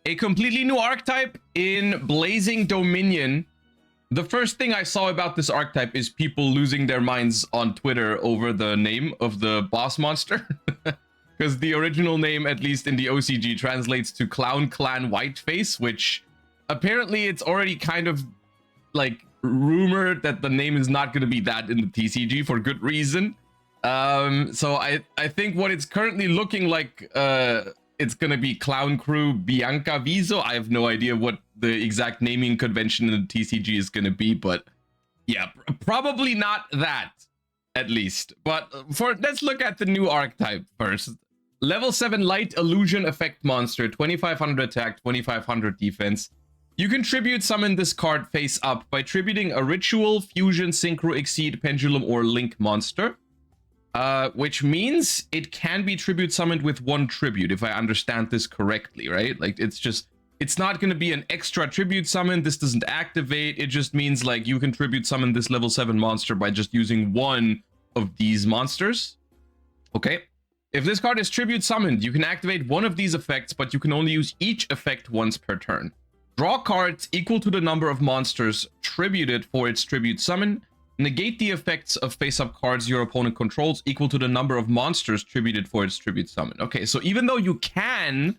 A completely new archetype in Blazing Dominion. The first thing I saw about this archetype is people losing their minds on Twitter over the name of the boss monster. Because the original name, at least in the OCG, translates to Clown Clan Whiteface, which apparently it's already kind of like rumored that the name is not going to be that in the TCG for good reason. So I think what it's currently looking like, it's going to be Clown Crew Bianca Viso. I have no idea what the exact naming convention in the TCG is going to be, but yeah, probably not that, at least. But let's look at the new archetype first. Level 7 Light Illusion Effect Monster, 2500 attack, 2500 defense. You can tribute summon this card face up by tributing a Ritual, Fusion, Synchro, Exceed, Pendulum, or Link monster. Which means it can be tribute summoned with one tribute, if I understand this correctly, right? Like, it's not going to be an extra tribute summon. This doesn't activate. It just means, like, you can tribute summon this level 7 monster by just using one of these monsters. Okay. If this card is tribute summoned, you can activate one of these effects, but you can only use each effect once per turn. Draw cards equal to the number of monsters tributed for its tribute summon. Negate the effects of face-up cards your opponent controls equal to the number of monsters tributed for its tribute summon. Okay, so even though you can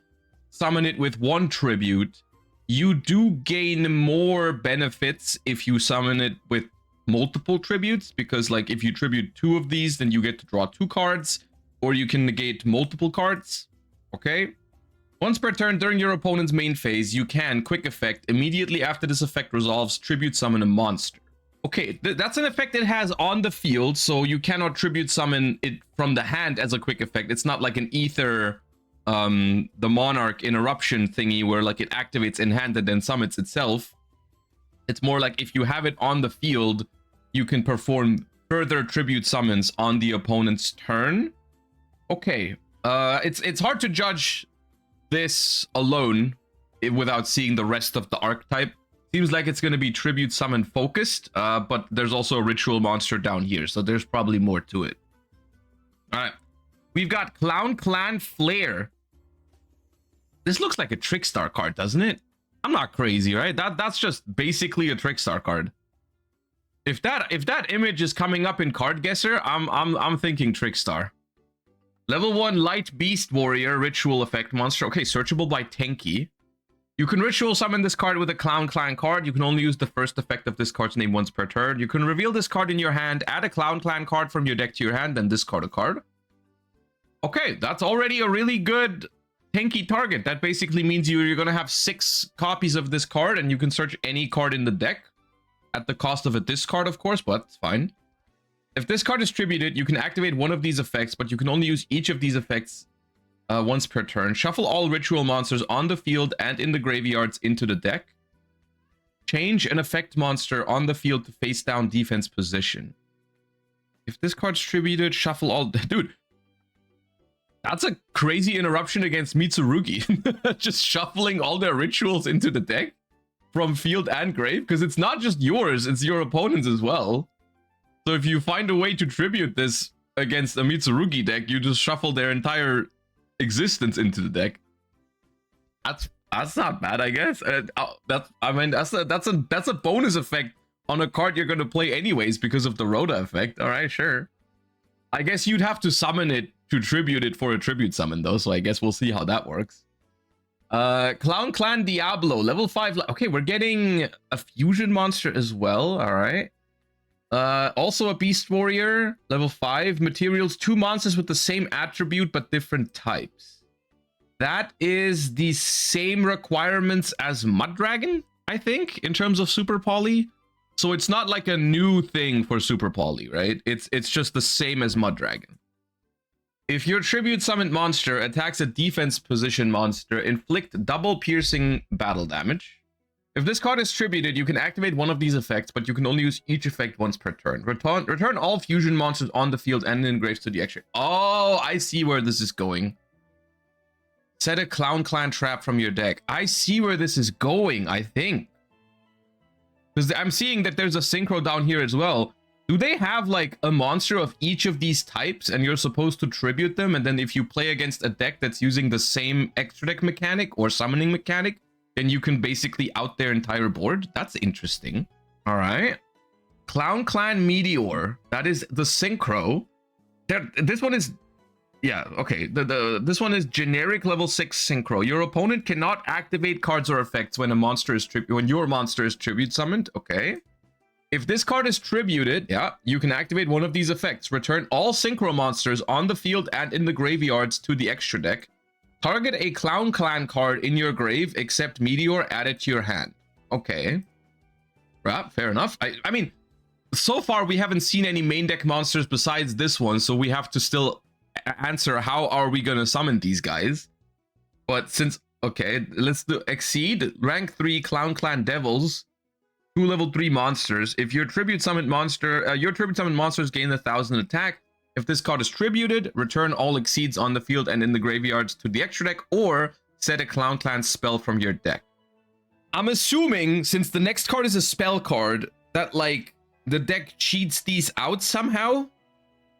summon it with one tribute, you do gain more benefits if you summon it with multiple tributes, because like if you tribute 2 of these, then you get to draw 2 cards, or you can negate multiple cards. Okay? Once per turn during your opponent's main phase, you can, quick effect, immediately after this effect resolves, tribute summon a monster. Okay, that's an effect it has on the field, so you cannot tribute summon it from the hand as a quick effect. It's not like an Ether, the Monarch interruption thingy where like it activates in hand and then summons itself. It's more like if you have it on the field, you can perform further tribute summons on the opponent's turn. Okay, it's hard to judge this alone without seeing the rest of the archetype. Seems like it's going to be tribute summon focused, but there's also a ritual monster down here, so there's probably more to it. All right, we've got Clown Clan Flare. This looks like a Trickstar card, doesn't it? I'm not crazy, right? That's just basically a Trickstar card. If that image is coming up in Card Guesser, I'm thinking Trickstar. Level 1 Light Beast Warrior Ritual Effect Monster. Okay, searchable by Tenki. You can ritual summon this card with a Clown Clan card. You can only use the first effect of this card's name once per turn. You can reveal this card in your hand, add a Clown Clan card from your deck to your hand, then discard a card. Okay, that's already a really good Tenki target. That basically means you're going to have 6 copies of this card, and you can search any card in the deck at the cost of a discard, of course, but it's fine. If this card is tributed, you can activate one of these effects, but you can only use each of these effects once per turn. Shuffle all ritual monsters on the field and in the graveyards into the deck. Change an effect monster on the field to face down defense position. If this card's tributed, shuffle all... Dude, that's a crazy interruption against Mitsurugi. Just shuffling all their rituals into the deck from field and grave, because it's not just yours, it's your opponent's as well. So if you find a way to tribute this against a Mitsurugi deck, you just shuffle their entire existence into the deck. That's not bad, I guess. That's a bonus effect on a card you're going to play anyways because of the Rhoda effect. All right, sure. I guess you'd have to summon it to tribute it for a tribute summon though, so I guess we'll see how that works. Clown Clan Diablo, level 5. Okay, we're getting a fusion monster as well. All right. Also a Beast Warrior, level 5. Materials, 2 monsters with the same attribute but different types. That is the same requirements as Mud Dragon, I think, in terms of Super Poly. So it's not like a new thing for Super Poly, right? It's just the same as Mud Dragon. If your tribute summoned monster attacks a defense position monster, inflict double piercing battle damage. If this card is tributed, you can activate one of these effects, but you can only use each effect once per turn. Return all fusion monsters on the field and in graves to the extra. Oh, I see where this is going. Set a Clown Clan trap from your deck. I see where this is going, I think. Because I'm seeing that there's a synchro down here as well. Do they have like a monster of each of these types and you're supposed to tribute them? And then if you play against a deck that's using the same extra deck mechanic or summoning mechanic, then you can basically out their entire board? That's interesting. All right. Clown Clan Meteor. That is the synchro. This one is... Yeah, okay. This one is generic level 6 synchro. Your opponent cannot activate cards or effects when your monster is tribute summoned. Okay. If this card is tributed, yeah, you can activate one of these effects. Return all synchro monsters on the field and in the graveyards to the extra deck. Target a Clown Clan card in your grave, except Meteor, add it to your hand. Okay. Yeah, fair enough. I mean, so far we haven't seen any main deck monsters besides this one, so we have to still answer how are we gonna summon these guys. But since... Okay, let's do Exceed. Rank 3 Clown Clan Devils. 2 level 3 monsters. If your tribute summoned monsters gain 1,000 attack. If this card is tributed, return all Exceeds on the field and in the graveyards to the extra deck, or set a Clown Clan spell from your deck. I'm assuming, since the next card is a spell card, that like the deck cheats these out somehow,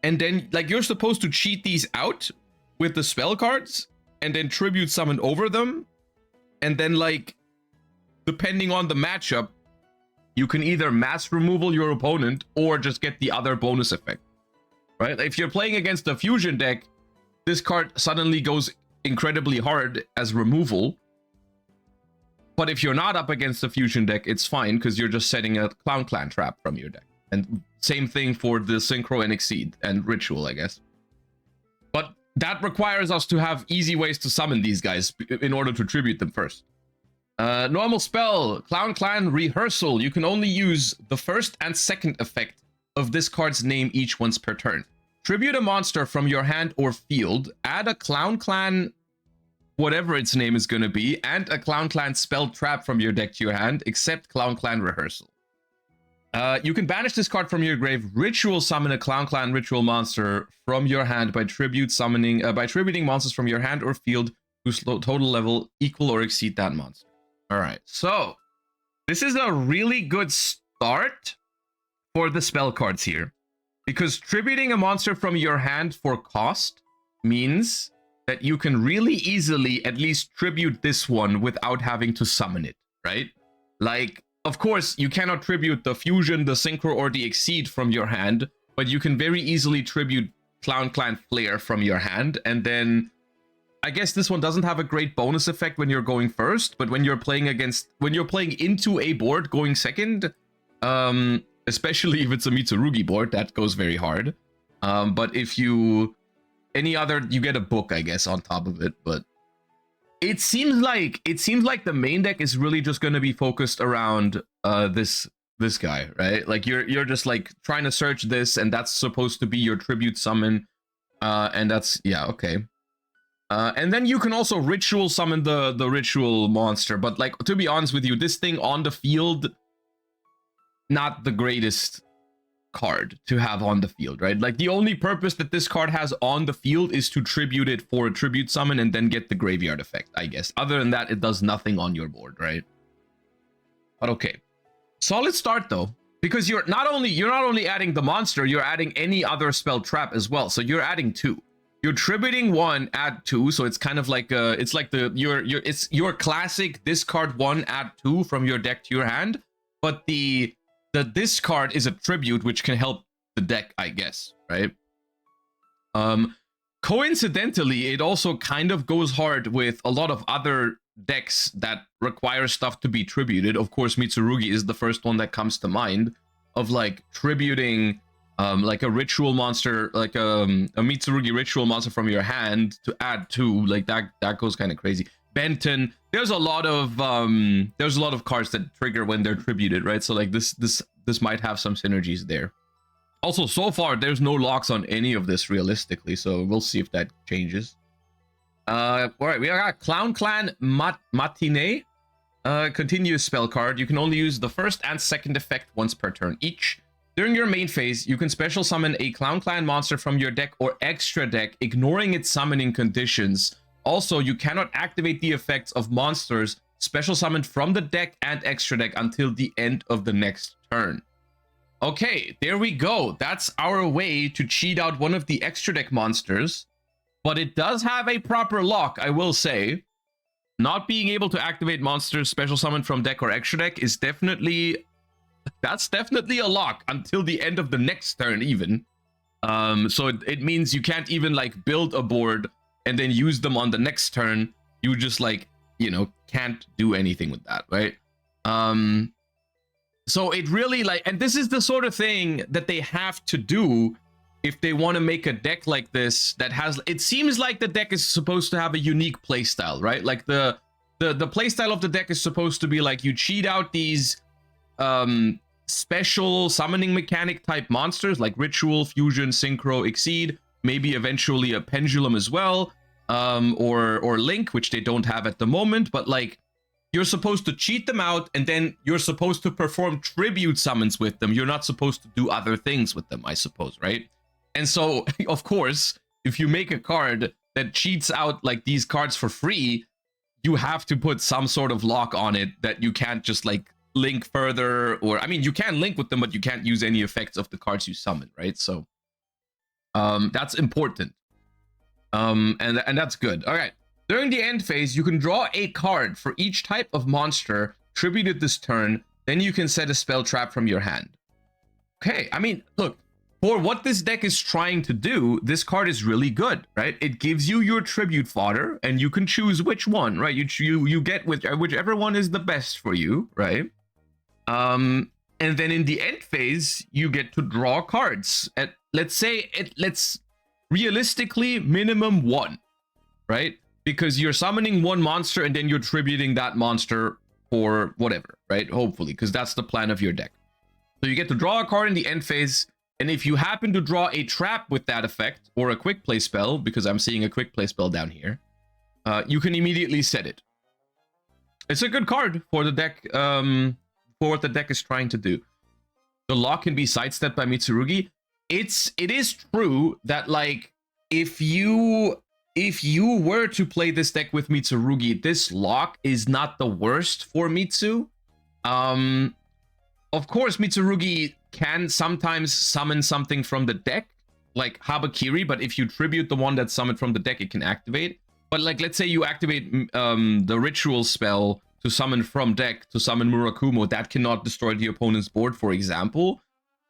and then like you're supposed to cheat these out with the spell cards and then tribute summon over them, and then like depending on the matchup, you can either mass removal your opponent or just get the other bonus effect, right? If you're playing against a fusion deck, this card suddenly goes incredibly hard as removal. But if you're not up against a fusion deck, it's fine because you're just setting a Clown Clan trap from your deck. And same thing for the Synchro and Exceed and Ritual, I guess. But that requires us to have easy ways to summon these guys in order to tribute them first. Normal spell, Clown Clan Rehearsal. You can only use the first and second effect of this card's name each once per turn. Tribute a monster from your hand or field, add a Clown Clan, whatever its name is going to be, and a Clown Clan spell trap from your deck to your hand, except Clown Clan Rehearsal. You can banish this card from your grave, ritual summon a Clown Clan ritual monster from your hand by tributing monsters from your hand or field whose total level equal or exceed that monster. All right, so this is a really good start for the spell cards here, because tributing a monster from your hand for cost means that you can really easily at least tribute this one without having to summon it, right? Like, of course, you cannot tribute the fusion, the synchro, or the exceed from your hand, but you can very easily tribute Clown Clan Flare from your hand, and then I guess this one doesn't have a great bonus effect when you're going first, but when you're playing into a board going second, especially if it's a Mitsurugi board, that goes very hard. But if you get a book, I guess, on top of it. But it seems like the main deck is really just going to be focused around this guy, right? Like you're just like trying to search this, and that's supposed to be your tribute summon, and that's, yeah, okay. And then you can also ritual summon the ritual monster, but like, to be honest with you, this thing on the field, not the greatest card to have on the field, right? Like the only purpose that this card has on the field is to tribute it for a tribute summon and then get the graveyard effect, I guess. Other than that, it does nothing on your board, right? But okay, solid start though, because you're not only adding the monster, you're adding any other spell trap as well. So you're adding 2. You're tributing 1, add 2, so it's kind of like it's your classic discard 1, add 2 from your deck to your hand, but the discard is a tribute which can help the deck, I guess, right? Coincidentally, it also kind of goes hard with a lot of other decks that require stuff to be tributed. Of course, Mitsurugi is the first one that comes to mind, of like tributing like a ritual monster, like a Mitsurugi ritual monster from your hand to add 2, like that goes kind of crazy. Benton, there's a lot of cards that trigger when they're tributed, right? So like this might have some synergies there. Also, so far there's no locks on any of this realistically, so we'll see if that changes. All right, we got Clown Clan Matinee. Continuous spell card. You can only use the first and second effect once per turn each. During your main phase, you can special summon a Clown Clan monster from your deck or extra deck, ignoring its summoning conditions. Also, you cannot activate the effects of monsters special summoned from the deck and extra deck until the end of the next turn. Okay, there we go. That's our way to cheat out one of the extra deck monsters. But it does have a proper lock, I will say. Not being able to activate monsters special summon from deck or extra deck is definitely... That's definitely a lock until the end of the next turn even. So it means you can't even like build a board and then use them on the next turn. You just like, you know, can't do anything with that, right? So it really like, and this is the sort of thing that they have to do if they want to make a deck like this that has, it seems like the deck is supposed to have a unique playstyle, right? Like the playstyle of the deck is supposed to be like you cheat out these special summoning mechanic type monsters like Ritual, Fusion, Synchro, Exceed, maybe eventually a Pendulum as well, or Link, which they don't have at the moment, but like you're supposed to cheat them out and then you're supposed to perform tribute summons with them. You're not supposed to do other things with them, I suppose, right? And so, of course, if you make a card that cheats out like these cards for free, you have to put some sort of lock on it that you can't just like link further, or I mean, you can link with them, but you can't use any effects of the cards you summon, right? So that's important. And that's good. All right. During the end phase, you can draw a card for each type of monster tributed this turn. Then you can set a spell trap from your hand. Okay, I mean, look, for what this deck is trying to do, this card is really good, right? It gives you your tribute fodder, and you can choose which one, right? You get whichever one is the best for you, right? And then in the end phase, you get to draw cards. At let's realistically minimum 1, right? Because you're summoning 1 monster and then you're tributing that monster for whatever, right? Hopefully, because that's the plan of your deck. So you get to draw a card in the end phase, and if you happen to draw a trap with that effect, or a quick play spell, because I'm seeing a quick play spell down here, you can immediately set it. It's a good card for the deck, for what the deck is trying to do. The lock can be sidestepped by Mitsurugi. It is true that like if you were to play this deck with Mitsurugi, this lock is not the worst for Mitsu. Of course, Mitsurugi can sometimes summon something from the deck, like Habakiri, but if you tribute the one that's summoned from the deck, it can activate. But like, let's say you activate the ritual spell to summon from deck, to summon Murakumo, that cannot destroy the opponent's board, for example.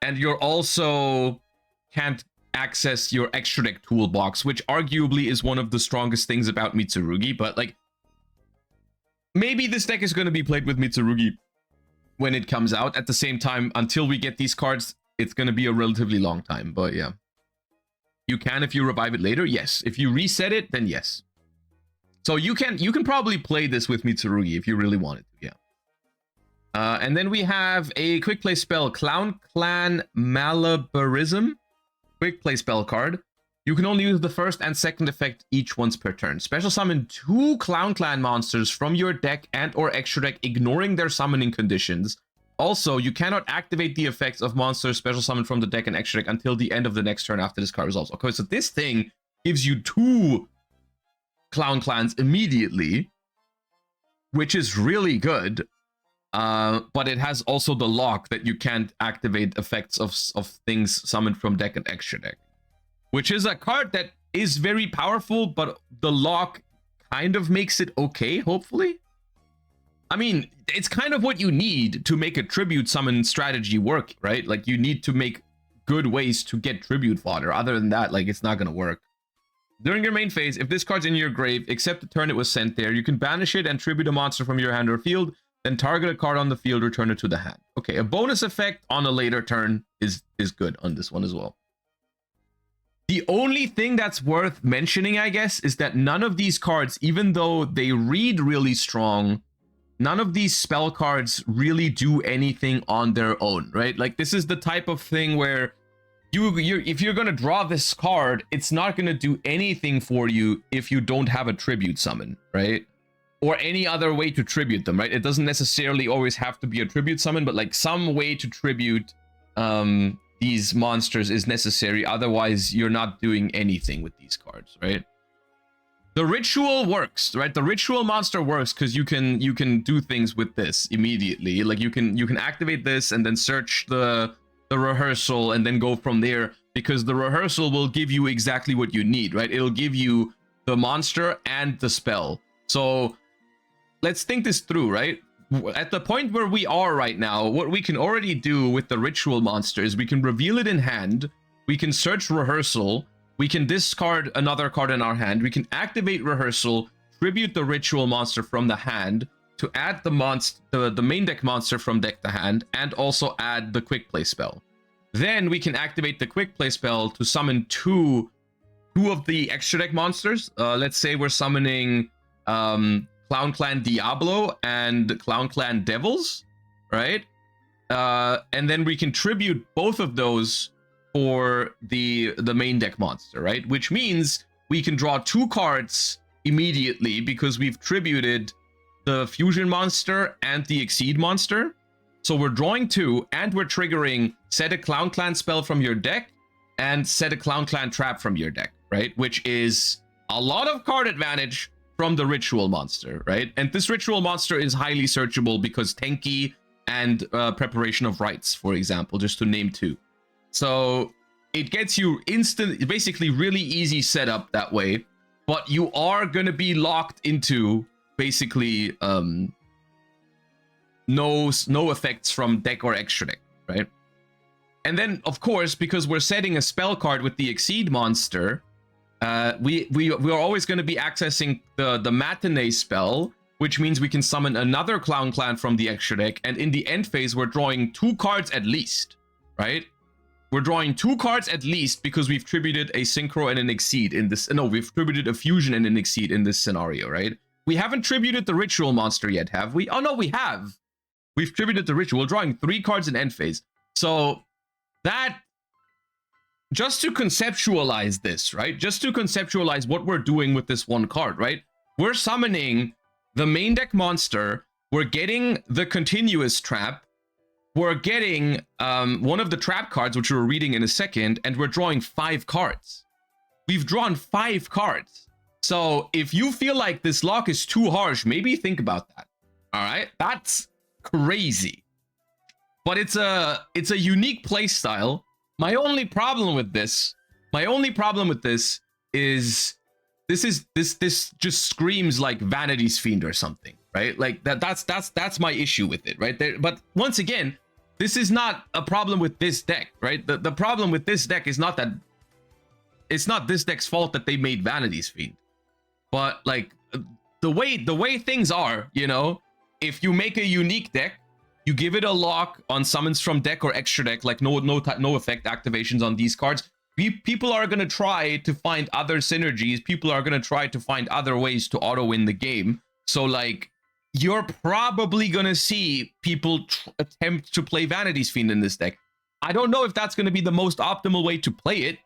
And you're also can't access your extra deck toolbox, which arguably is one of the strongest things about Mitsurugi, but like, maybe this deck is going to be played with Mitsurugi when it comes out. At the same time, until we get these cards, it's going to be a relatively long time, but yeah. You can if you revive it later, yes. If you reset it, then yes. So you can probably play this with Mitsurugi if you really wanted to, yeah. And then we have a quick play spell, Clown Clan Malabarism. Quick play spell card. You can only use the first and second effect each once per turn. Special summon 2 Clown Clan monsters from your deck and or extra deck, ignoring their summoning conditions. Also, you cannot activate the effects of monsters special summoned from the deck and extra deck until the end of the next turn after this card resolves. Okay, so this thing gives you 2 Clown Clans immediately, which is really good. But it has also the lock that you can't activate effects of things summoned from deck and extra deck, which is a card that is very powerful, but the lock kind of makes it okay, hopefully. I mean, it's kind of what you need to make a tribute summon strategy work, right? Like, you need to make good ways to get tribute fodder. Other than that, like, it's not gonna work. During your main phase, if this card's in your grave, except the turn it was sent there, you can banish it and tribute a monster from your hand or field, then target a card on the field, return it to the hand. Okay, a bonus effect on a later turn is good on this one as well. The only thing that's worth mentioning, I guess, is that none of these cards, even though they read really strong, none of these spell cards really do anything on their own, right? Like, this is the type of thing where if you're going to draw this card, it's not going to do anything for you if you don't have a tribute summon, right? Or any other way to tribute them, right? It doesn't necessarily always have to be a tribute summon, but like some way to tribute these monsters is necessary. Otherwise, you're not doing anything with these cards, right? The ritual works, right? The ritual monster works because you can do things with this immediately. Like you can activate this and then search the the rehearsal, and then go from there, because the rehearsal will give you exactly what you need, right? It'll give you the monster and the spell. So let's think this through, right? At the point where we are right now, what we can already do with the ritual monster is we can reveal it in hand, we can search rehearsal, we can discard another card in our hand, we can activate rehearsal, tribute the ritual monster from the hand to add the main deck monster from deck to hand, and also add the quick play spell. Then we can activate the quick play spell to summon two of the extra deck monsters. Let's say we're summoning Clown Clan Diablo and Clown Clan Devils, right? And then we can tribute both of those for the main deck monster, right? Which means we can draw 2 cards immediately because we've tributed the fusion monster and the exceed monster. So we're drawing 2, and we're triggering set a Clown Clan spell from your deck and set a Clown Clan trap from your deck, right? Which is a lot of card advantage from the ritual monster, right? And this ritual monster is highly searchable because Tenki and Preparation of Rites, for example, just to name 2. So it gets you basically really easy setup that way, but you are going to be locked into basically no effects from deck or extra deck, right? And then, of course, because we're setting a spell card with the Exceed monster, we are always going to be accessing the Matinee spell, which means we can summon another Clown Clan from the extra deck, and in the end phase, we're drawing 2 cards at least, right? We're drawing 2 cards at least because we've tributed a Synchro and an Exceed in this. No, we've tributed a Fusion and an Exceed in this scenario, right? We haven't tributed the Ritual monster yet, have we? Oh, no, we have. We've tributed the Ritual. We're drawing 3 cards in end phase. So that, just to conceptualize this, right? Just to conceptualize what we're doing with this 1 card, right? We're summoning the main deck monster. We're getting the continuous trap. We're getting one of the trap cards, which we're reading in a second, and we're drawing 5 cards. We've drawn 5 cards. So if you feel like this lock is too harsh, maybe think about that. All right, that's crazy. But it's a unique play style. My only problem with this is this just screams like Vanity's Fiend or something, right? Like that's my issue with it, right there. But once again, this is not a problem with this deck, right? The problem with this deck is not that it's not this deck's fault that they made Vanity's Fiend, but like the way things are, you know, if you make a unique deck, you give it a lock on summons from deck or extra deck, like no effect activations on these cards. People are going to try to find other synergies. People are going to try to find other ways to auto win the game. So like, you're probably going to see people attempt to play Vanity's Fiend in this deck. I don't know if that's going to be the most optimal way to play it,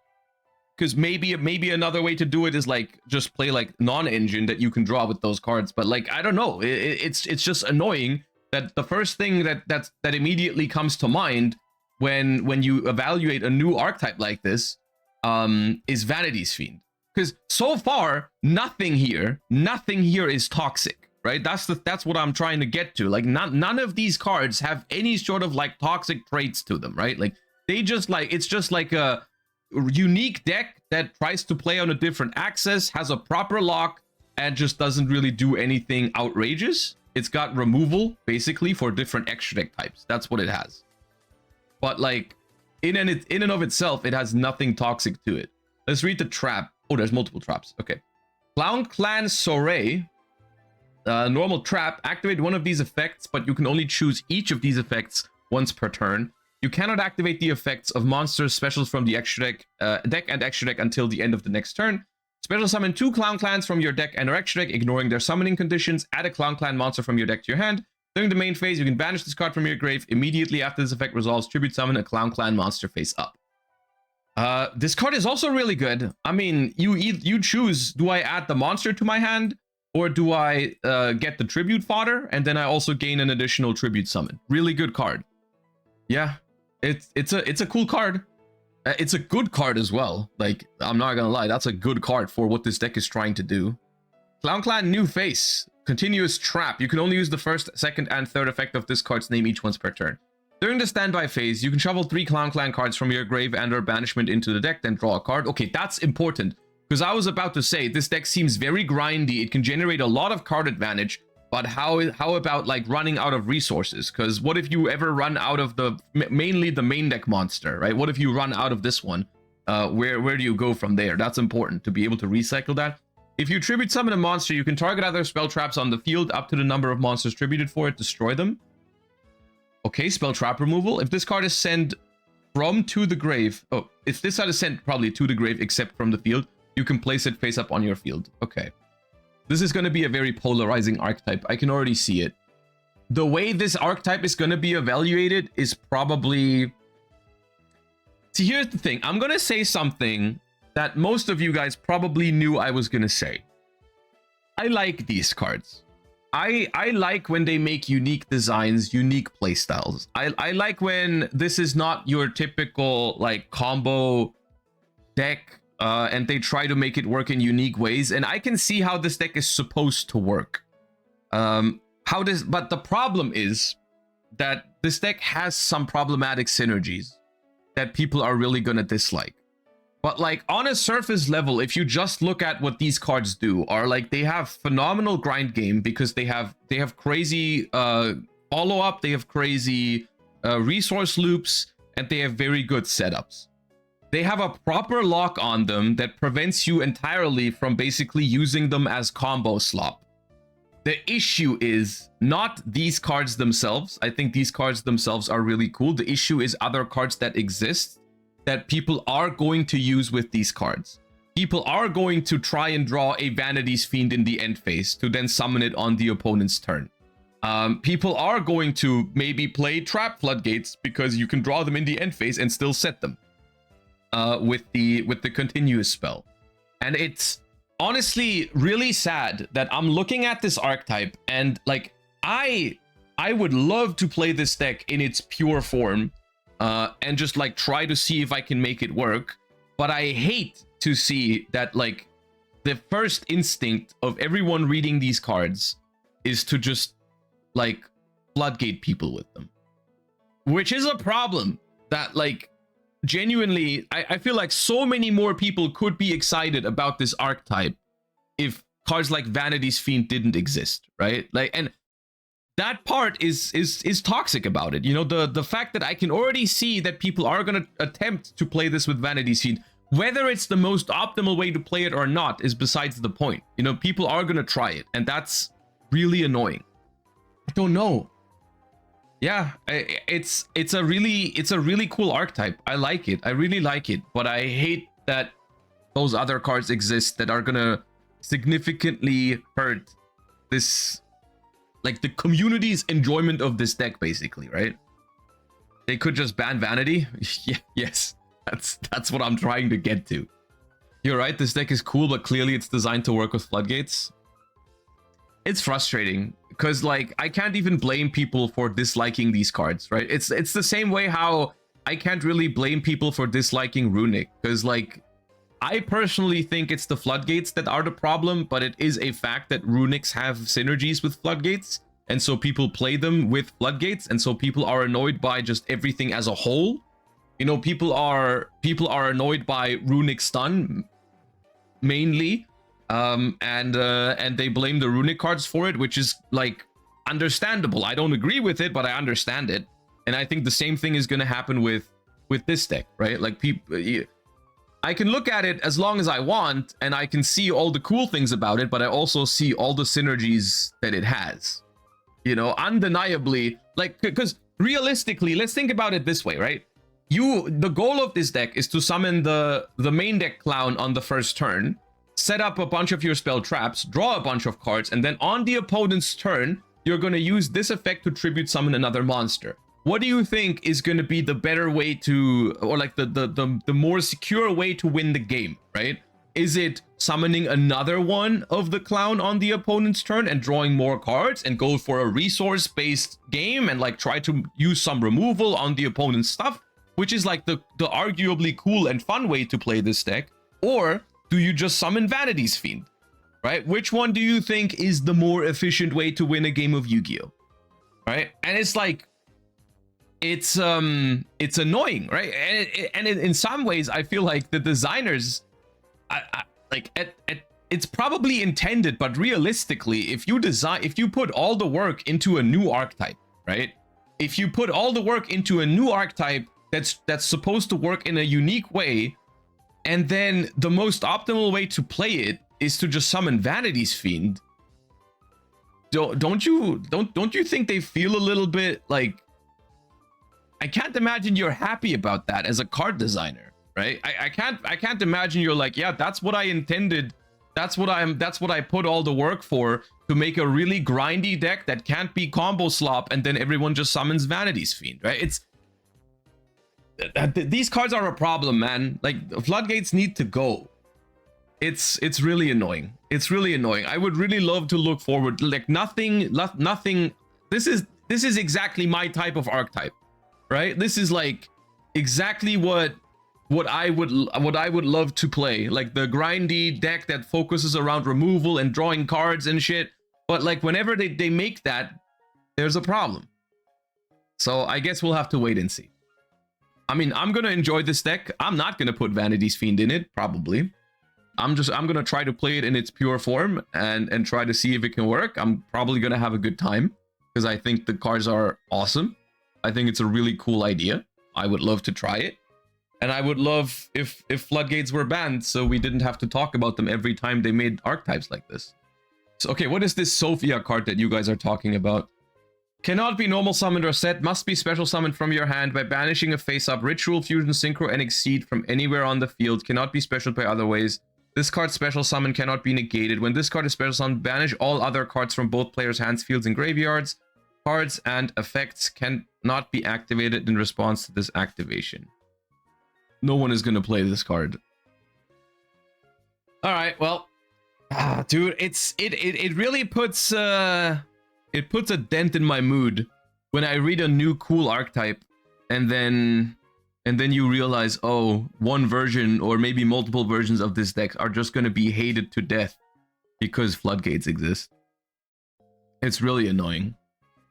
because maybe another way to do it is like just play like non-engine that you can draw with those cards. But like, I don't know. It's just annoying that the first thing that immediately comes to mind when you evaluate a new archetype like this is Vanity's Fiend. Because so far, nothing here is toxic, right? That's what I'm trying to get to. Like none of these cards have any sort of like toxic traits to them, right? Like they just like, it's just like a unique deck that tries to play on a different axis, has a proper lock, and just doesn't really do anything outrageous. It's got removal basically for different extra deck types. That's what it has. But like in and of itself, it has nothing toxic to it. Let's read the trap. Oh, there's multiple traps. Okay. Clown Clan Soiree. Normal trap. Activate one of these effects, but you can only choose each of these effects once per turn. You cannot activate the effects of monsters specials from the extra deck and extra deck until the end of the next turn. Special summon 2 Clown Clans from your deck and or extra deck, ignoring their summoning conditions. Add a Clown Clan monster from your deck to your hand. During the main phase, you can banish this card from your grave. Immediately after this effect resolves, tribute summon a Clown Clan monster face up. This card is also really good. I mean, you choose, do I add the monster to my hand, or do I get the tribute fodder, and then I also gain an additional tribute summon? Really good card. Yeah, it's a cool card. It's a good card as well. Like, I'm not gonna lie, that's a good card for what this deck is trying to do. Clown Clan New Face. Continuous Trap. You can only use the first, second, and third effect of this card's name each once per turn. During the standby phase, you can shuffle 3 Clown Clan cards from your grave and or banishment into the deck, then draw a card. Okay, that's important. Because I was about to say, this deck seems very grindy. It can generate a lot of card advantage. But how about like running out of resources? Because what if you ever run out of mainly the main deck monster, right? What if you run out of this one? Where do you go from there? That's important to be able to recycle that. If you tribute summon a monster, you can target other spell traps on the field up to the number of monsters tributed for it, destroy them. Okay, spell trap removal. If this card is sent from to the grave, oh, if this card is sent probably to the grave except from the field, you can place it face up on your field. Okay. This is going to be a very polarizing archetype. I can already see it. The way this archetype is going to be evaluated is probably... See, here's the thing. I'm going to say something that most of you guys probably knew I was going to say. I like these cards. I like when they make unique designs, unique playstyles. I like when this is not your typical like combo deck and they try to make it work in unique ways. And I can see how this deck is supposed to work. But the problem is that this deck has some problematic synergies that people are really gonna dislike. But like on a surface level, if you just look at what these cards do, are like they have phenomenal grind game because they have crazy follow-up, they have crazy resource loops, and they have very good setups. They have a proper lock on them that prevents you entirely from basically using them as combo slop. The issue is not these cards themselves. I think these cards themselves are really cool. The issue is other cards that exist that people are going to use with these cards. People are going to try and draw a Vanity's Fiend in the end phase to then summon it on the opponent's turn. People are going to maybe play Trap Floodgates because you can draw them in the end phase and still set them with the continuous spell. And it's honestly really sad that I'm looking at this archetype and like I would love to play this deck in its pure form. And just like try to see if I can make it work. But I hate to see that like the first instinct of everyone reading these cards is to just like floodgate people with them. Which is a problem that like genuinely, I feel like so many more people could be excited about this archetype if cards like Vanity's Fiend didn't exist, right? Like, and that part is toxic about it. You know, the fact that I can already see that people are going to attempt to play this with Vanity's Fiend. Whether it's the most optimal way to play it or not is besides the point. You know, people are going to try it, and that's really annoying. I don't know. Yeah, it's a really cool archetype. I like it. I really like it, but I hate that those other cards exist that are going to significantly hurt this, like the community's enjoyment of this deck, basically, right? They could just ban Vanity. Yeah, yes, that's what I'm trying to get to. You're right, this deck is cool, but clearly it's designed to work with floodgates. It's frustrating because like I can't even blame people for disliking these cards, right? It's the same way how I can't really blame people for disliking Runic, because like I personally think it's the floodgates that are the problem, but it is a fact that runics have synergies with floodgates, and so people play them with floodgates, and so people are annoyed by just everything as a whole. You know, people are annoyed by runic stun mainly, and they blame the runic cards for it, which is like understandable. I don't agree with it, but I understand it, and I think the same thing is going to happen with this deck, right? Like people. I can look at it as long as I want, and I can see all the cool things about it, but I also see all the synergies that it has. You know, undeniably, like, because realistically, let's think about it this way, right? The goal of this deck is to summon the main deck clown on the first turn, set up a bunch of your spell traps, draw a bunch of cards, and then on the opponent's turn, you're going to use this effect to tribute summon another monster. What do you think is going to be the better way to, or like the more secure way to win the game, right? Is it summoning another one of the clown on the opponent's turn and drawing more cards and go for a resource-based game and like try to use some removal on the opponent's stuff, which is like the arguably cool and fun way to play this deck? Or do you just summon Vanity's Fiend, right? Which one do you think is the more efficient way to win a game of Yu-Gi-Oh? Right? And it's like, it's annoying, right? And in some ways, I feel like the designers, like it's probably intended, but realistically, if you put all the work into a new archetype, right? If you put all the work into a new archetype that's supposed to work in a unique way, and then the most optimal way to play it is to just summon Vanity's Fiend, don't you think they feel a little bit like, I can't imagine you're happy about that as a card designer, right? I can't imagine you're like, yeah, that's what I intended. That's what I put all the work for, to make a really grindy deck that can't be combo slop, and then everyone just summons Vanity's Fiend, right? These cards are a problem, man. Like, floodgates need to go. It's really annoying. It's really annoying. I would really love to look forward. Like, nothing. This is exactly my type of archetype, right? This is like exactly what I would love to play. Like the grindy deck that focuses around removal and drawing cards and shit. But like whenever they make that, there's a problem. So I guess we'll have to wait and see. I mean, I'm gonna enjoy this deck. I'm not gonna put Vanity's Fiend in it, probably. I'm gonna try to play it in its pure form and try to see if it can work. I'm probably gonna have a good time because I think the cards are awesome. I think it's a really cool idea. I would love to try it. And I would love if floodgates were banned, so we didn't have to talk about them every time they made archetypes like this. So, okay, what is this Sophia card that you guys are talking about? Cannot be normal summoned or set, must be special summoned from your hand by banishing a face-up, ritual, fusion, synchro, and exceed from anywhere on the field. Cannot be special by other ways. This card's special summon cannot be negated. When this card is special summoned, banish all other cards from both players' hands, fields, and graveyards. Cards and effects cannot be activated in response to this activation. No one is gonna play this card. All right, well, dude, it really puts a dent in my mood when I read a new cool archetype, and then you realize, oh, one version or maybe multiple versions of this deck are just gonna be hated to death because floodgates exist. It's really annoying.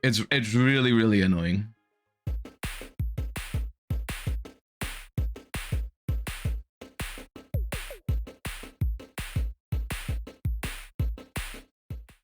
It's really, really annoying.